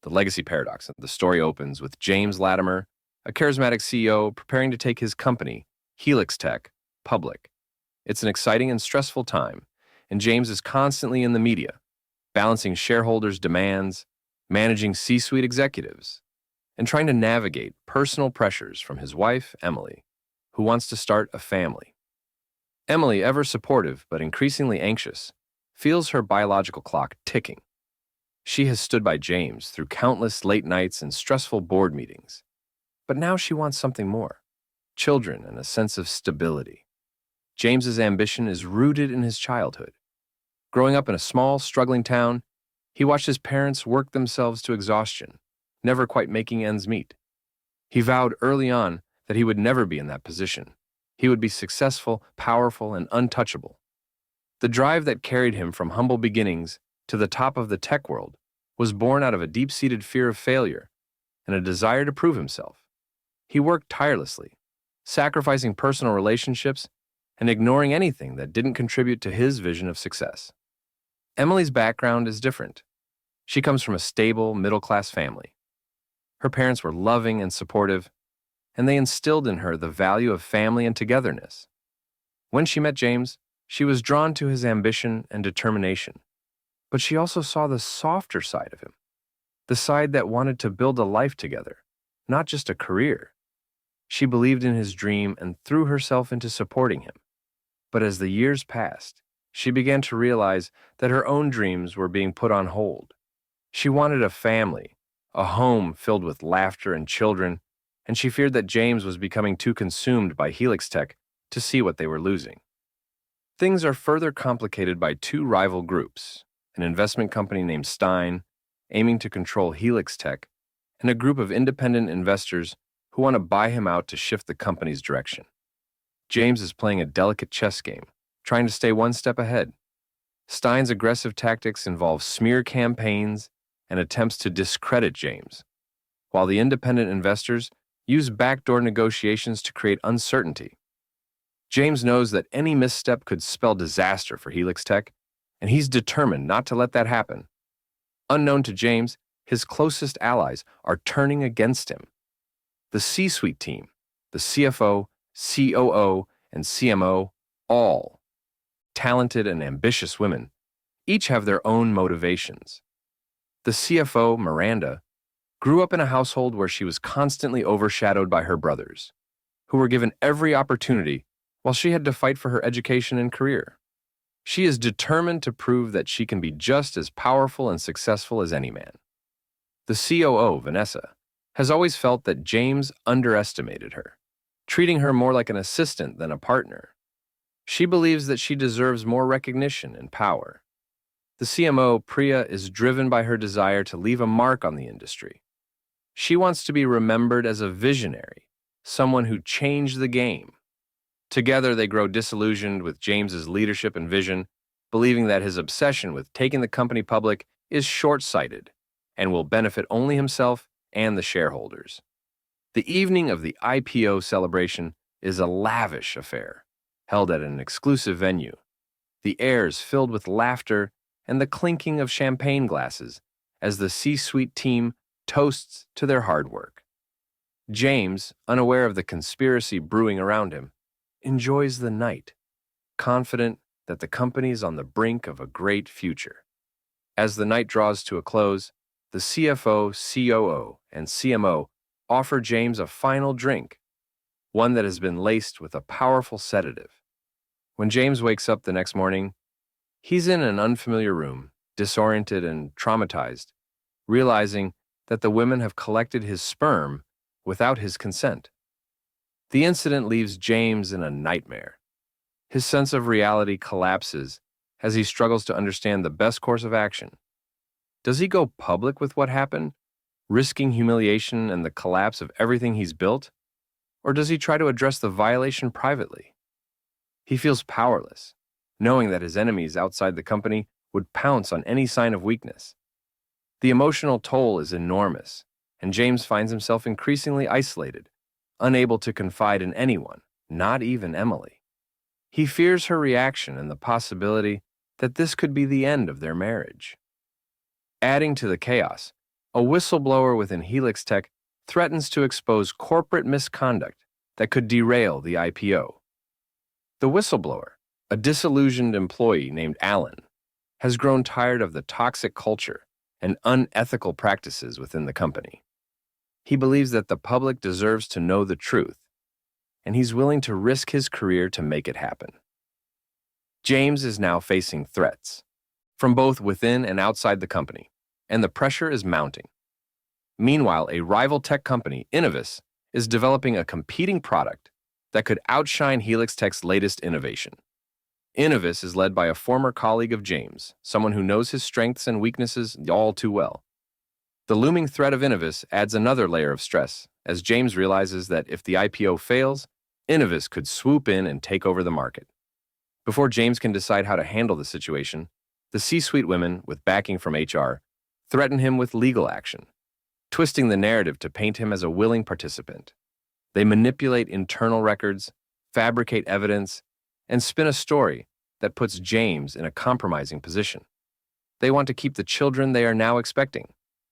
The Legacy Paradox. The story opens with James Lattimer, a charismatic CEO preparing to take his company, HelixTech, public. It's an exciting and stressful time, and James is constantly in the media, balancing shareholders' demands, managing C-suite executives, and trying to navigate personal pressures from his wife, Emily, who wants to start a family. Emily, ever supportive but increasingly anxious, feels her biological clock ticking. She has stood by James through countless late nights and stressful board meetings. But now she wants something more: children and a sense of stability. James's ambition is rooted in his childhood. Growing up in a small, struggling town, he watched his parents work themselves to exhaustion, never quite making ends meet. He vowed early on that he would never be in that position. He would be successful, powerful, and untouchable. The drive that carried him from humble beginnings to the top of the tech world was born out of a deep-seated fear of failure and a desire to prove himself. He worked tirelessly, sacrificing personal relationships and ignoring anything that didn't contribute to his vision of success. Emily's background is different. She comes from a stable, middle-class family. Her parents were loving and supportive, and they instilled in her the value of family and togetherness. When she met James, she was drawn to his ambition and determination. But she also saw the softer side of him, the side that wanted to build a life together, not just a career. She believed in his dream and threw herself into supporting him. But as the years passed, she began to realize that her own dreams were being put on hold. She wanted a family, a home filled with laughter and children, and she feared that James was becoming too consumed by HelixTech to see what they were losing. Things are further complicated by two rival groups: an investment company named Stein, aiming to control HelixTech, and a group of independent investors who want to buy him out to shift the company's direction. James is playing a delicate chess game, trying to stay one step ahead. Stein's aggressive tactics involve smear campaigns and attempts to discredit James, while the independent investors use backdoor negotiations to create uncertainty. James knows that any misstep could spell disaster for HelixTech, and he's determined not to let that happen. Unknown to James, his closest allies are turning against him. The C-suite team, the CFO, COO, and CMO, all talented and ambitious women, each have their own motivations. The CFO, Miranda, grew up in a household where she was constantly overshadowed by her brothers, who were given every opportunity while she had to fight for her education and career. She is determined to prove that she can be just as powerful and successful as any man. The COO, Vanessa, has always felt that James underestimated her, treating her more like an assistant than a partner. She believes that she deserves more recognition and power. The CMO, Priya, is driven by her desire to leave a mark on the industry. She wants to be remembered as a visionary, someone who changed the game. Together, they grow disillusioned with James's leadership and vision, believing that his obsession with taking the company public is short-sighted and will benefit only himself and the shareholders. The evening of the IPO celebration is a lavish affair, held at an exclusive venue. The air is filled with laughter and the clinking of champagne glasses as the C-suite team toasts to their hard work. James, unaware of the conspiracy brewing around him, enjoys the night, confident that the company is on the brink of a great future. As the night draws to a close, the CFO, COO, and CMO offer James a final drink, one that has been laced with a powerful sedative. When James wakes up the next morning, he's in an unfamiliar room, disoriented and traumatized, realizing that the women have collected his sperm without his consent. The incident leaves James in a nightmare. His sense of reality collapses as he struggles to understand the best course of action. Does he go public with what happened, risking humiliation and the collapse of everything he's built? Or does he try to address the violation privately? He feels powerless, knowing that his enemies outside the company would pounce on any sign of weakness. The emotional toll is enormous, and James finds himself increasingly isolated, unable to confide in anyone, not even Emily. He fears her reaction and the possibility that this could be the end of their marriage. Adding to the chaos, A whistleblower within HelixTech threatens to expose corporate misconduct that could derail the IPO. The whistleblower, a disillusioned employee named Alan, has grown tired of the toxic culture and unethical practices within the company. He believes that the public deserves to know the truth, and he's willing to risk his career to make it happen. James is now facing threats from both within and outside the company, and the pressure is mounting. Meanwhile, a rival tech company, Innovis, is developing a competing product that could outshine HelixTech's latest innovation. Innovis is led by a former colleague of James, someone who knows his strengths and weaknesses all too well. The looming threat of Innovis adds another layer of stress, as James realizes that if the IPO fails, Innovis could swoop in and take over the market. Before James can decide how to handle the situation, the C-suite women, with backing from HR, threaten him with legal action, twisting the narrative to paint him as a willing participant. They manipulate internal records, fabricate evidence, and spin a story that puts James in a compromising position. They want to keep the children they are now expecting,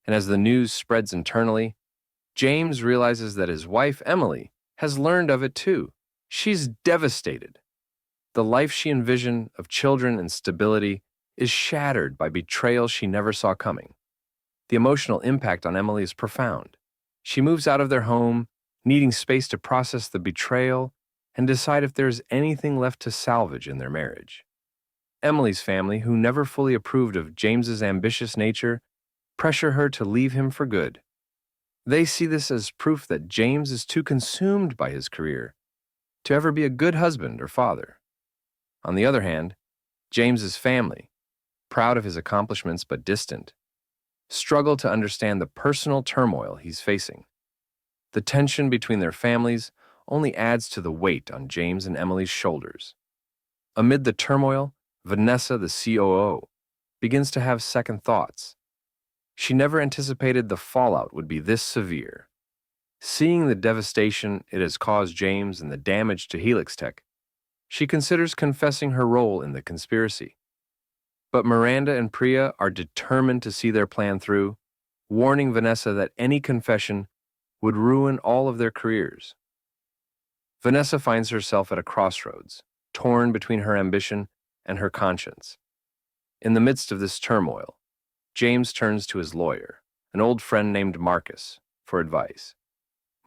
and as the news spreads internally, James realizes that his wife, Emily, has learned of it too. She's devastated. The life she envisioned of children and stability is shattered by betrayal she never saw coming. The emotional impact on Emily is profound. She moves out of their home, needing space to process the betrayal and decide if there's anything left to salvage in their marriage. Emily's family, who never fully approved of James's ambitious nature, pressure her to leave him for good. They see this as proof that James is too consumed by his career to ever be a good husband or father. On the other hand, James's family, proud of his accomplishments but distant, struggle to understand the personal turmoil he's facing. The tension between their families only adds to the weight on James and Emily's shoulders. Amid the turmoil, Vanessa, the COO, begins to have second thoughts. She never anticipated the fallout would be this severe. Seeing the devastation it has caused James and the damage to HelixTech, she considers confessing her role in the conspiracy. But Miranda and Priya are determined to see their plan through, warning Vanessa that any confession would ruin all of their careers. Vanessa finds herself at a crossroads, torn between her ambition and her conscience. In the midst of this turmoil, James turns to his lawyer, an old friend named Marcus, for advice.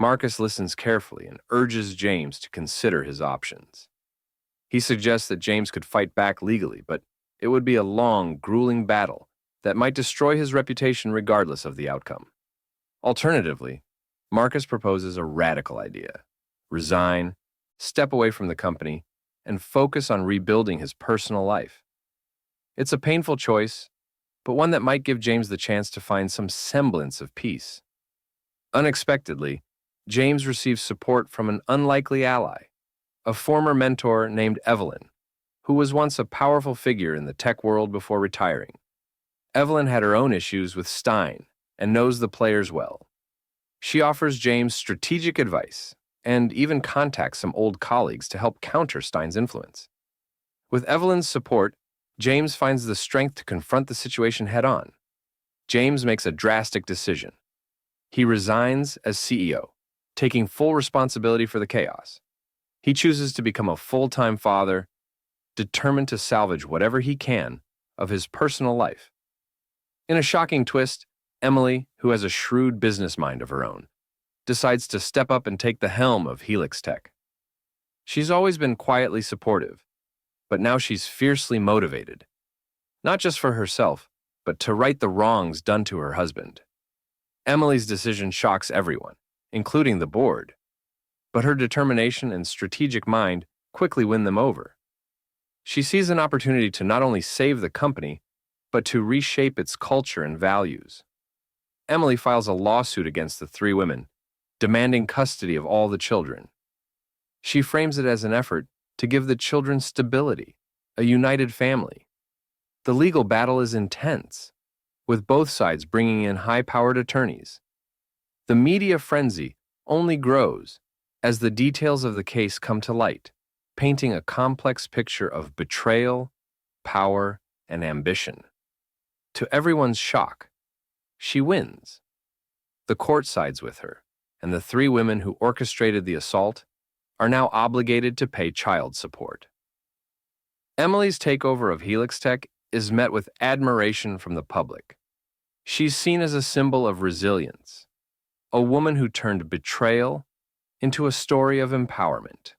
Marcus listens carefully and urges James to consider his options. He suggests that James could fight back legally, but it would be a long, grueling battle that might destroy his reputation regardless of the outcome. Alternatively, Marcus proposes a radical idea: resign, step away from the company, and focus on rebuilding his personal life. It's a painful choice, but one that might give James the chance to find some semblance of peace. Unexpectedly, James receives support from an unlikely ally, a former mentor named Evelyn, who was once a powerful figure in the tech world before retiring. Evelyn had her own issues with Stein and knows the players well. She offers James strategic advice and even contacts some old colleagues to help counter Stein's influence. With Evelyn's support, James finds the strength to confront the situation head-on. James makes a drastic decision. He resigns as CEO, taking full responsibility for the chaos. He chooses to become a full-time father, determined to salvage whatever he can of his personal life. In a shocking twist, Emily, who has a shrewd business mind of her own, decides to step up and take the helm of HelixTech. She's always been quietly supportive, but now she's fiercely motivated, not just for herself, but to right the wrongs done to her husband. Emily's decision shocks everyone, including the board, but her determination and strategic mind quickly win them over. She sees an opportunity to not only save the company, but to reshape its culture and values. Emily files a lawsuit against the three women, demanding custody of all the children. She frames it as an effort to give the children stability, a united family. The legal battle is intense, with both sides bringing in high-powered attorneys. The media frenzy only grows as the details of the case come to light, painting a complex picture of betrayal, power, and ambition. To everyone's shock, she wins. The court sides with her, and the three women who orchestrated the assault are now obligated to pay child support. Emily's takeover of HelixTech is met with admiration from the public. She's seen as a symbol of resilience, a woman who turned betrayal into a story of empowerment.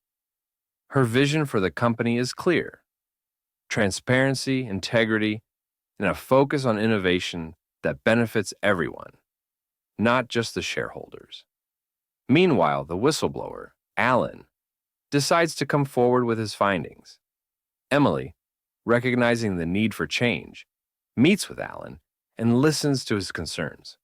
Her vision for the company is clear: transparency, integrity, and a focus on innovation that benefits everyone, not just the shareholders. Meanwhile, the whistleblower, Alan, decides to come forward with his findings. Emily, recognizing the need for change, meets with Alan and listens to his concerns.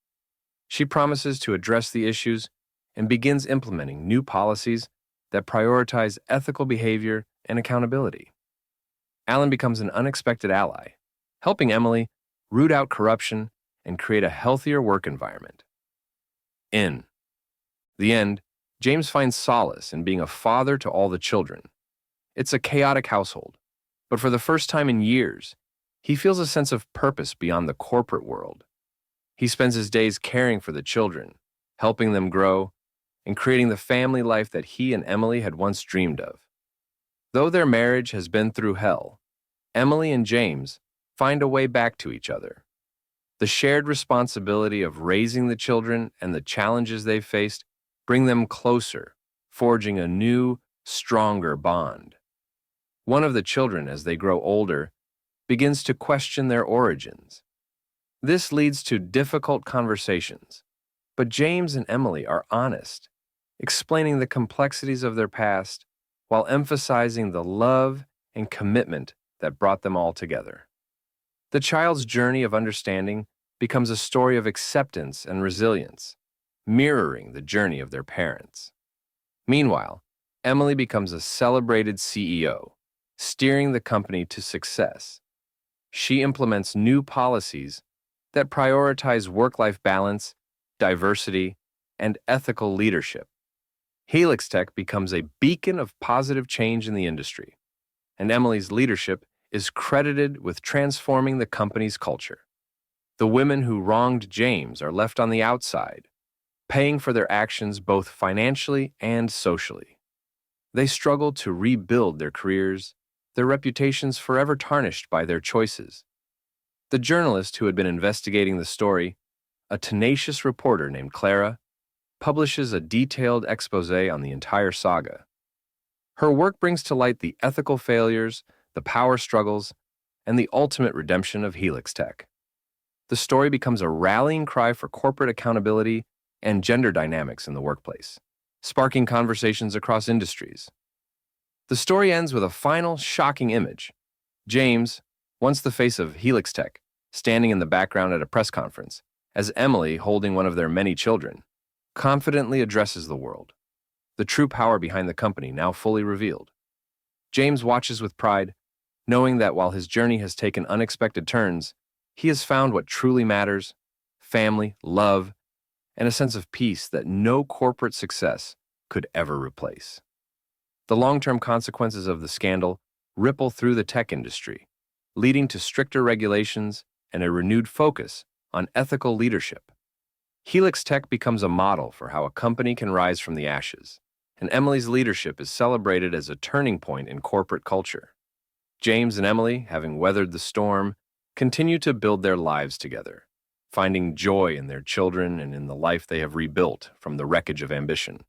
She promises to address the issues and begins implementing new policies that prioritize ethical behavior and accountability. Alan becomes an unexpected ally, helping Emily root out corruption and create a healthier work environment. In the end, James finds solace in being a father to all the children. It's a chaotic household, but for the first time in years, he feels a sense of purpose beyond the corporate world. He spends his days caring for the children, helping them grow, and creating the family life that he and Emily had once dreamed of. Though their marriage has been through hell, Emily and James find a way back to each other. The shared responsibility of raising the children and the challenges they've faced bring them closer, forging a new, stronger bond. One of the children, as they grow older, begins to question their origins. This leads to difficult conversations, but James and Emily are honest, explaining the complexities of their past while emphasizing the love and commitment that brought them all together. The child's journey of understanding becomes a story of acceptance and resilience, mirroring the journey of their parents. Meanwhile, Emily becomes a celebrated CEO, steering the company to success. She implements new policies that prioritize work-life balance, diversity, and ethical leadership. HelixTech becomes a beacon of positive change in the industry, and Emily's leadership is credited with transforming the company's culture. The women who wronged James are left on the outside, paying for their actions both financially and socially. They struggle to rebuild their careers, their reputations forever tarnished by their choices. The journalist who had been investigating the story, a tenacious reporter named Clara, publishes a detailed expose on the entire saga. Her work brings to light the ethical failures, the power struggles, and the ultimate redemption of HelixTech. The story becomes a rallying cry for corporate accountability and gender dynamics in the workplace, sparking conversations across industries. The story ends with a final, shocking image. James, once the face of HelixTech, standing in the background at a press conference, as Emily, holding one of their many children, confidently addresses the world, the true power behind the company now fully revealed. James watches with pride, knowing that while his journey has taken unexpected turns, he has found what truly matters: family, love, and a sense of peace that no corporate success could ever replace. The long-term consequences of the scandal ripple through the tech industry, leading to stricter regulations and a renewed focus on ethical leadership. HelixTech becomes a model for how a company can rise from the ashes, and Emily's leadership is celebrated as a turning point in corporate culture. James and Emily, having weathered the storm, continue to build their lives together, finding joy in their children and in the life they have rebuilt from the wreckage of ambition.